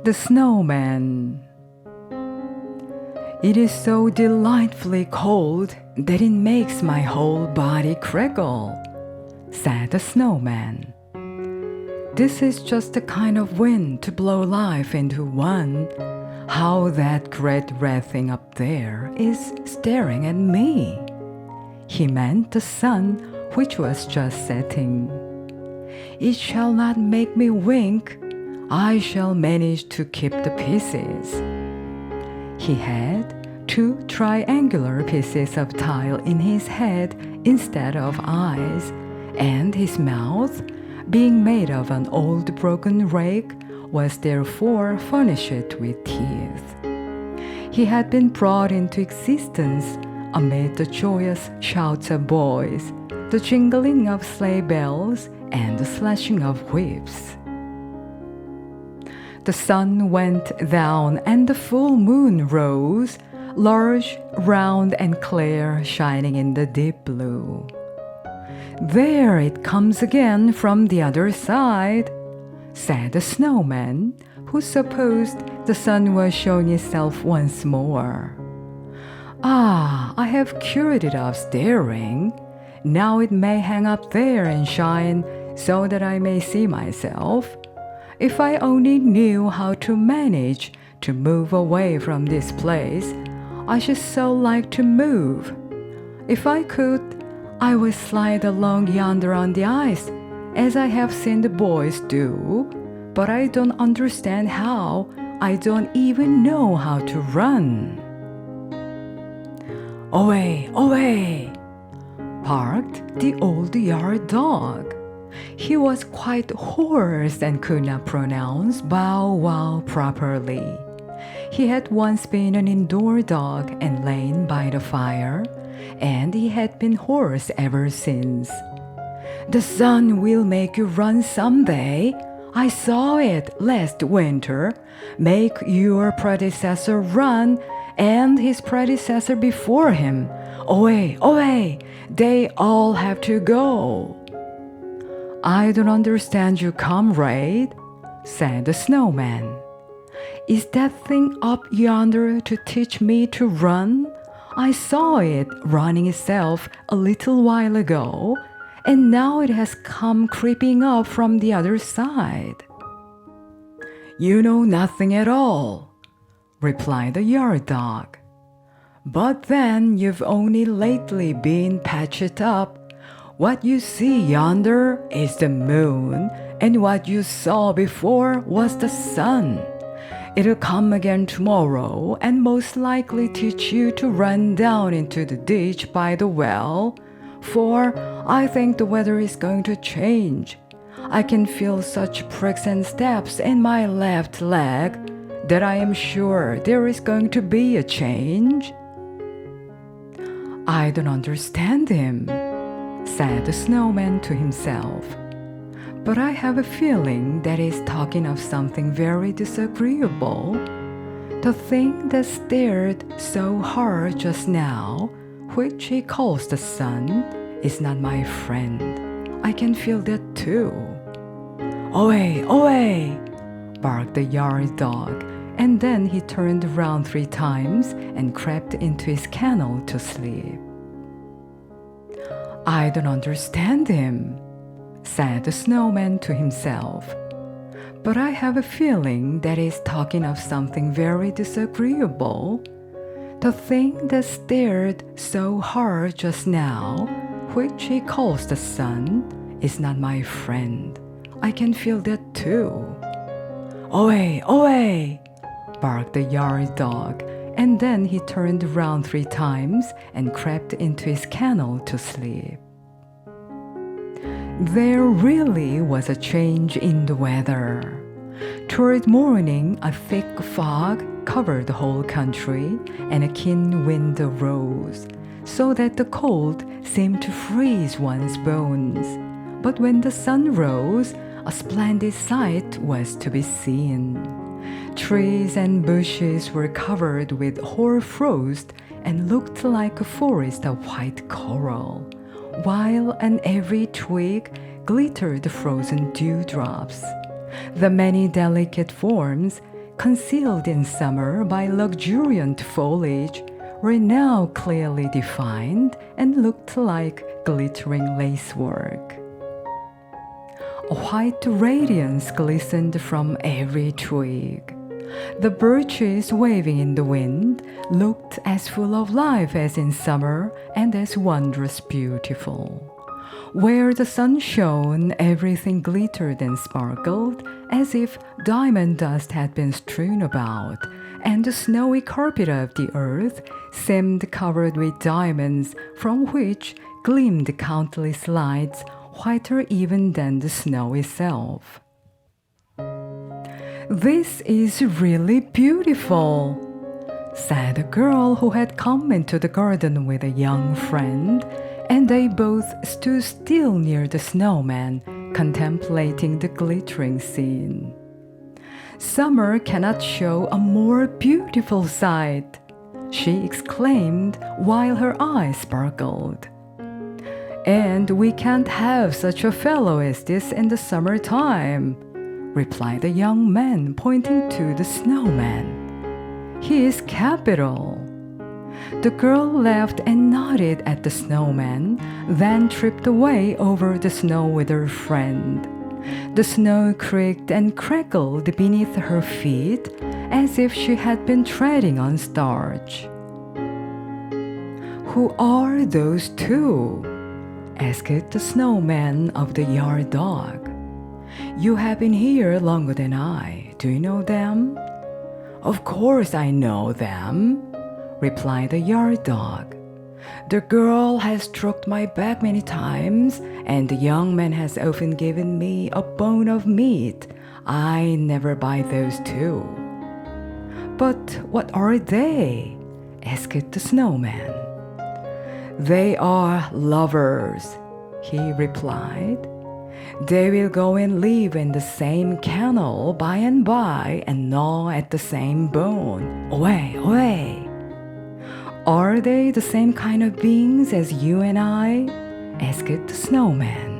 The snowman. It is so delightfully cold that it makes my whole body crackle, said the snowman. This is just the kind of wind to blow life into one. How that great red thing up there is staring at me. He meant the sun, which was just setting. It shall not make me wink. I shall manage to keep the pieces. He had 2 triangular pieces of tile in his head instead of eyes, and his mouth, being made of an old broken rake, was therefore furnished with teeth. He had been brought into existence amid the joyous shouts of boys, the jingling of sleigh bells, and the slashing of whips. The sun went down and the full moon rose, large, round, and clear, shining in the deep blue. There it comes again from the other side, said the snowman, who supposed the sun was showing itself once more. Ah, I have cured it of staring. Now it may hang up there and shine so that I may see myself. If I only knew how to manage to move away from this place, I should so like to move. If I could, I would slide along yonder on the ice, as I have seen the boys do, but I don't understand how. I don't even know how to run. Away, away, barked the old yard dog. He was quite hoarse and could not pronounce bow wow properly. He had once been an indoor dog and lain by the fire, and he had been hoarse ever since. The sun will make you run someday. I saw it last winter make your predecessor run and his predecessor before him. Away, away, they all have to go. I don't understand you, comrade, said the snowman. Is that thing up yonder to teach me to run? I saw it running itself a little while ago, and now it has come creeping up from the other side. You know nothing at all, replied the yard dog. But then you've only lately been patched up. What you see yonder is the moon, and what you saw before was the sun. It'll come again tomorrow and most likely teach you to run down into the ditch by the well, for I think the weather is going to change. I can feel such pricks and steps in my left leg that I am sure there is going to be a change. I don't understand him, said the snowman to himself. But I have a feeling that he's talking of something very disagreeable. The thing that stared so hard just now, which he calls the sun, is not my friend. I can feel that too. Away, away, barked the yard dog, and then he turned around 3 times and crept into his kennel to sleep. I don't understand him, said the snowman to himself. But I have a feeling that he's talking of something very disagreeable. The thing that stared so hard just now, which he calls the sun, is not my friend. I can feel that too. Away, away, barked the yard dog, and then he turned around 3 times and crept into his kennel to sleep. There really was a change in the weather. Toward morning, a thick fog covered the whole country, and a keen wind arose, so that the cold seemed to freeze one's bones. But when the sun rose, a splendid sight was to be seen. Trees and bushes were covered with hoar-frost and looked like a forest of white coral, while on every twig glittered frozen dewdrops. The many delicate forms, concealed in summer by luxuriant foliage, were now clearly defined and looked like glittering lacework. A white radiance glistened from every twig. The birches waving in the wind looked as full of life as in summer and as wondrous beautiful. Where the sun shone, everything glittered and sparkled as if diamond dust had been strewn about, and the snowy carpet of the earth seemed covered with diamonds from which gleamed countless lights, whiter even than the snow itself. "This is really beautiful," said a girl who had come into the garden with a young friend, and they both stood still near the snowman, contemplating the glittering scene. "Summer cannot show a more beautiful sight," she exclaimed while her eyes sparkled. "And we can't have such a fellow as this in the summertime," replied the young man, pointing to the snowman. "He is capital." The girl laughed and nodded at the snowman, then tripped away over the snow with her friend. The snow creaked and crackled beneath her feet as if she had been treading on starch. "Who are those two?" asked the snowman of the yard dog. "You have been here longer than I. Do you know them?" "Of course I know them," replied the yard dog. "The girl has stroked my back many times, and the young man has often given me a bone of meat. I never buy those two." "But what are they?" asked the snowman. "They are lovers," he replied. "They will go and live in the same kennel by and by and gnaw at the same bone. Away, away!" "Are they the same kind of beings as you and I?" asked the snowman.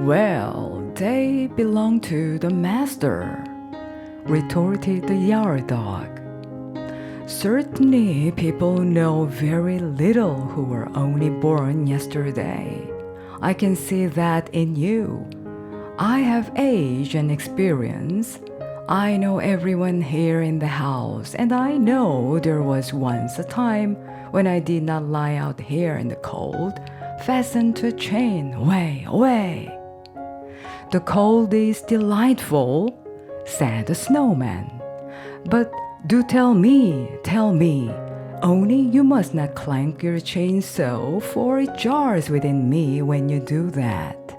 "Well, they belong to the master," retorted the yard dog. "Certainly people know very little who were only born yesterday. I can see that in you. I have age and experience. I know everyone here in the house, and I know there was once a time when I did not lie out here in the cold, fastened to a chain. Away, away!" "The cold is delightful," said the snowman. "But do tell me, only you must not clank your chain so, for it jars within me when you do that."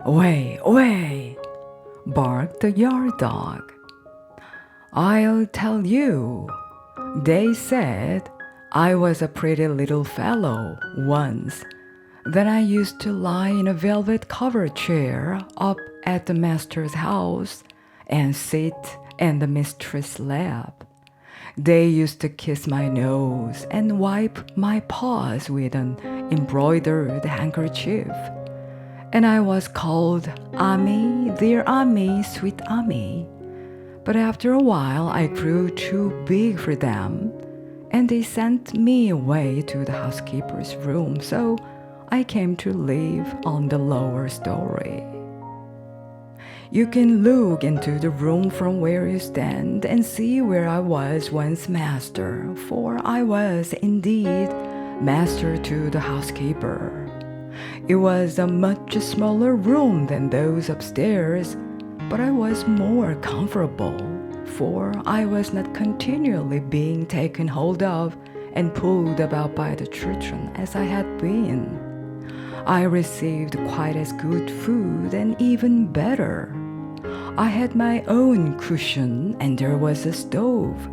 "Away, away!" barked the yard dog. "I'll tell you. They said I was a pretty little fellow once. Then I used to lie in a velvet-covered chair up at the master's house and sit in the mistress' lap. They used to kiss my nose and wipe my paws with an embroidered handkerchief. And I was called Ami, dear Ami, sweet Ami. But after a while, I grew too big for them, and they sent me away to the housekeeper's room, so I came to live on the lower story. You can look into the room from where you stand and see where I was once master, for I was indeed master to the housekeeper. It was a much smaller room than those upstairs, but I was more comfortable, for I was not continually being taken hold of and pulled about by the children as I had been. I received quite as good food and even better. I had my own cushion and there was a stove.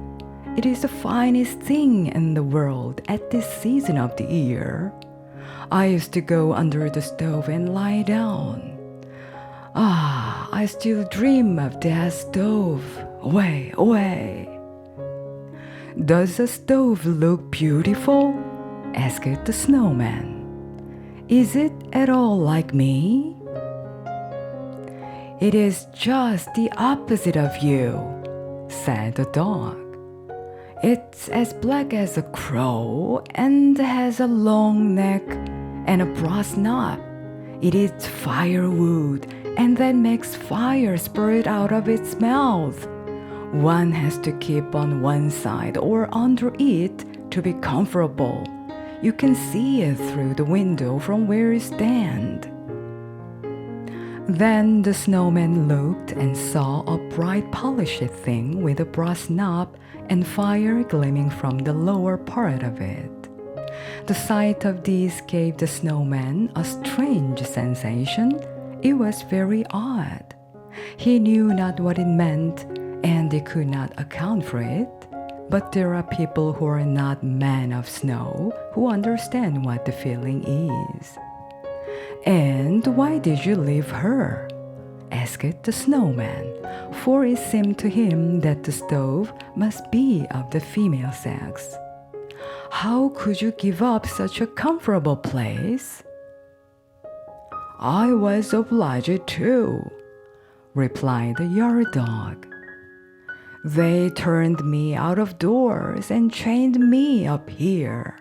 It is the finest thing in the world at this season of the year. I used to go under the stove and lie down. Ah, I still dream of that stove. Away, away!" "Does the stove look beautiful?" asked the snowman. "Is it at all like me?" "It is just the opposite of you," said the dog. "It's as black as a crow and has a long neck and a brass knob. It eats firewood and then makes fire spurt out of its mouth. One has to keep on one side or under it to be comfortable. You can see it through the window from where you stand." Then the snowman looked and saw a bright polished thing with a brass knob and fire gleaming from the lower part of it. The sight of these gave the snowman a strange sensation. It was very odd. He knew not what it meant, and he could not account for it. But there are people who are not men of snow who understand what the feeling is. "And why did you leave her?" asked the snowman, for it seemed to him that the stove must be of the female sex. "How could you give up such a comfortable place?" "I was obliged to," replied the yard dog. "They turned me out of doors and chained me up here.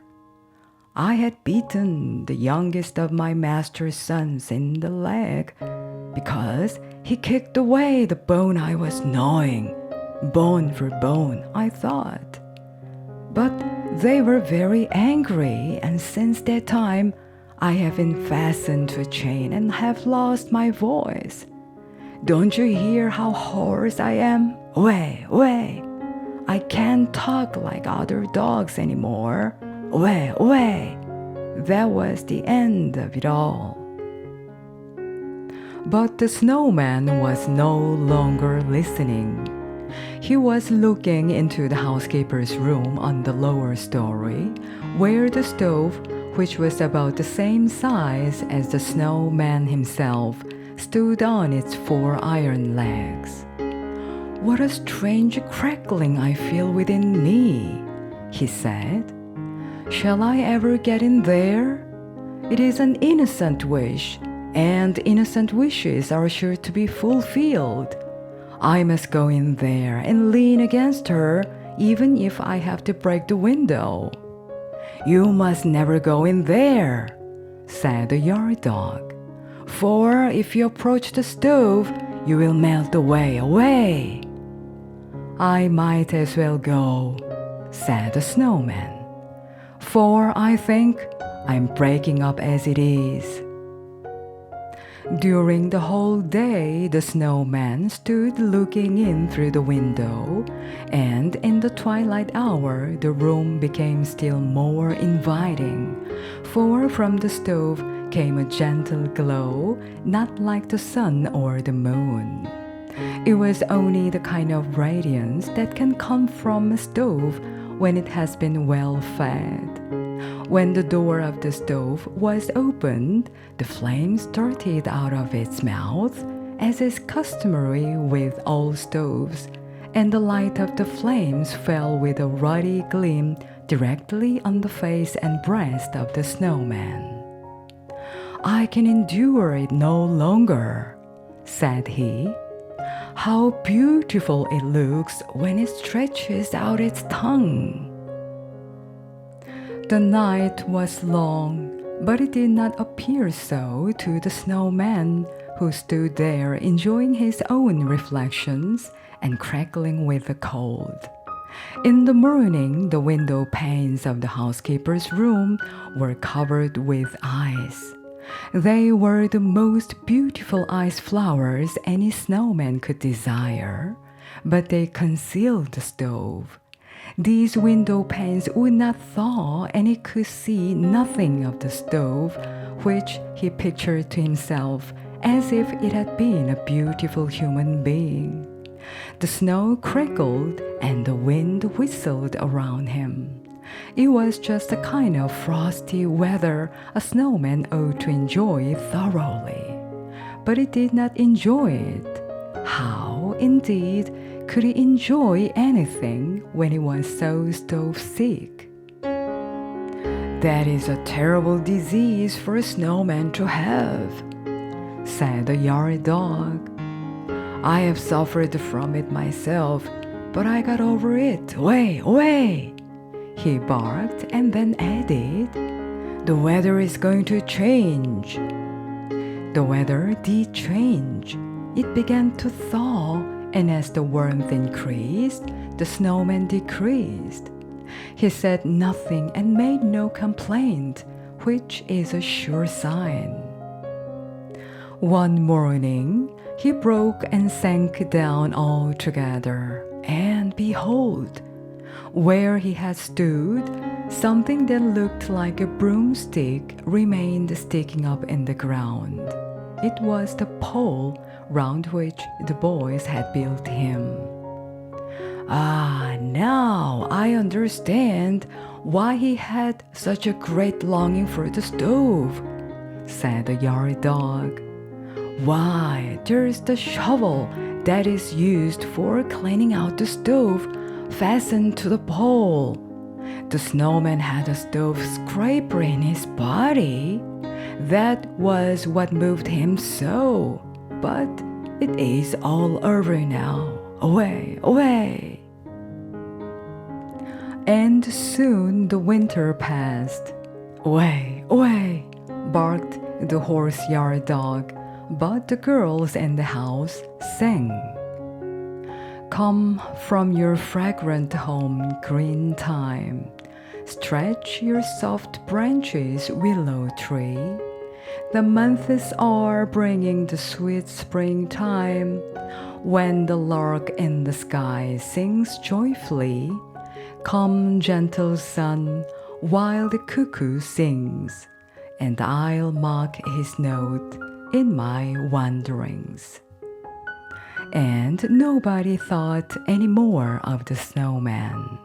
I had beaten the youngest of my master's sons in the leg because he kicked away the bone I was gnawing. Bone for bone, I thought. But they were very angry, and since that time I have been fastened to a chain and have lost my voice. Don't you hear how hoarse I am? Way, way! I can't talk like other dogs anymore. Way, way!" That was the end of it all. But the snowman was no longer listening. He was looking into the housekeeper's room on the lower story, where the stove, which was about the same size as the snowman himself, stood on its 4 iron legs. "What a strange crackling I feel within me," he said. "Shall I ever get in there? It is an innocent wish, and innocent wishes are sure to be fulfilled. I must go in there and lean against her, even if I have to break the window." "You must never go in there," said the yard dog, "for if you approach the stove, you will melt away. "I might as well go," said the snowman, "for I think I'm breaking up as it is." During the whole day, the snowman stood looking in through the window, and in the twilight hour, the room became still more inviting, for from the stove came a gentle glow, not like the sun or the moon. It was only the kind of radiance that can come from a stove when it has been well fed. When the door of the stove was opened, the flames darted out of its mouth, as is customary with all stoves, and the light of the flames fell with a ruddy gleam directly on the face and breast of the snowman. "I can endure it no longer," said he. "How beautiful it looks when it stretches out its tongue." The night was long, but it did not appear so to the snowman, who stood there enjoying his own reflections and crackling with the cold. In the morning, the window panes of the housekeeper's room were covered with ice. They were the most beautiful ice flowers any snowman could desire, but they concealed the stove. These window panes would not thaw, and he could see nothing of the stove, which he pictured to himself as if it had been a beautiful human being. The snow crackled and the wind whistled around him. It was just the kind of frosty weather a snowman ought to enjoy thoroughly. But he did not enjoy it. How, indeed, could he enjoy anything when he was so stove sick? "That is a terrible disease for a snowman to have," said the yard dog. I have suffered from it myself, but I got over it. Away, away! He barked and then added, the weather is going to change. The weather did change. It began to thaw, and as the warmth increased, the snowman decreased. He said nothing and made no complaint, which is a sure sign. One morning, he broke and sank down altogether, and behold, where he had stood, something that looked like a broomstick remained sticking up in the ground. It was the pole round which the boys had built him. Ah, now I understand why he had such a great longing for the stove, said the yard dog. Why, there's the shovel that is used for cleaning out the stove fastened to the pole. The snowman had a stove scraper in his body. That was what moved him so. But it is all over now. Away, away! And soon the winter passed. Away, away! Barked the horse-yard dog, but the girls in the house sang. Come from your fragrant home, green thyme. Stretch your soft branches, willow tree. The months are bringing the sweet springtime, when the lark in the sky sings joyfully. Come, gentle sun, while the cuckoo sings, and I'll mark his note in my wanderings. And nobody thought any more of the snowman.